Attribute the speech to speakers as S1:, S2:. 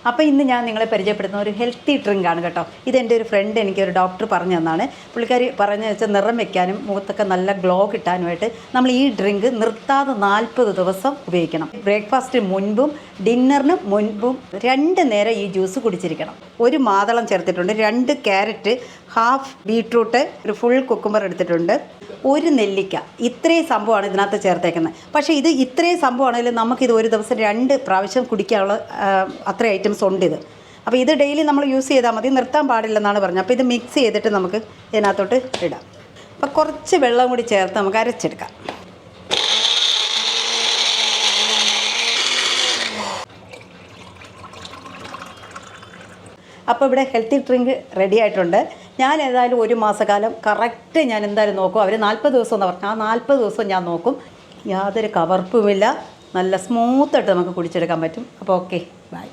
S1: അപ്പോൾ ഇന്ന് ഞാൻ നിങ്ങളെ പരിചയപ്പെടുത്തുന്ന ഒരു ഹെൽത്തി ഡ്രിങ്കാണ് കേട്ടോ. ഇതെൻ്റെ ഒരു ഫ്രണ്ട് എനിക്കൊരു ഡോക്ടർ പറഞ്ഞു തന്നാണ്. പുള്ളിക്കാരി പറഞ്ഞു വെച്ചാൽ നിറം വയ്ക്കാനും മുഖത്തൊക്കെ നല്ല ഗ്ലോ കിട്ടാനുമായിട്ട് നമ്മൾ ഈ ഡ്രിങ്ക് നിർത്താതെ 40 ദിവസം ഉപയോഗിക്കണം. ബ്രേക്ക്ഫാസ്റ്റിന് മുൻപും ഡിന്നറിന് മുൻപും 2 നേരം ഈ ജ്യൂസ് കുടിച്ചിരിക്കണം. ഒരു മാതളം ചേർത്തിട്ടുണ്ട്, 2 ക്യാരറ്റ്, ഹാഫ് ബീട്രൂട്ട്, ഒരു ഫുൾ കുക്കുംബർ എടുത്തിട്ടുണ്ട്, ഒരു നെല്ലിക്ക. ഇത്രയും സംഭവമാണ് ഇതിനകത്ത് ചേർത്തേക്കുന്നത്. പക്ഷേ ഇത് ഇത്രയും സംഭവമാണെങ്കിലും നമുക്കിത് ഒരു ദിവസം 2 പ്രാവശ്യം കുടിക്കാനുള്ള അത്ര ഐറ്റംസ് ഉണ്ട് ഇത്. അപ്പോൾ ഇത് ഡെയിലി നമ്മൾ യൂസ് ചെയ്താൽ മതി, നിർത്താൻ പാടില്ലെന്നാണ് പറഞ്ഞത്. അപ്പോൾ ഇത് മിക്സ് ചെയ്തിട്ട് നമുക്ക് ഇതിനകത്തോട്ട് ഇടാം. അപ്പോൾ കുറച്ച് വെള്ളം കൂടി ചേർത്ത് നമുക്ക് അരച്ചെടുക്കാം. അപ്പോൾ ഇവിടെ ഹെൽത്തി ഡ്രിങ്ക് റെഡി ആയിട്ടുണ്ട്. ഞാൻ ഏതായാലും 1 മാസക്കാലം കറക്റ്റ് ഞാൻ എന്തായാലും നോക്കും. അവർ 40 ദിവസം എന്ന് പറഞ്ഞാൽ ആ 40 ദിവസം ഞാൻ നോക്കും. യാതൊരു കവർപ്പുമില്ല, നല്ല സ്മൂത്തായിട്ട് നമുക്ക് കുടിച്ചെടുക്കാൻ പറ്റും. അപ്പോൾ ഓക്കെ, ബൈ.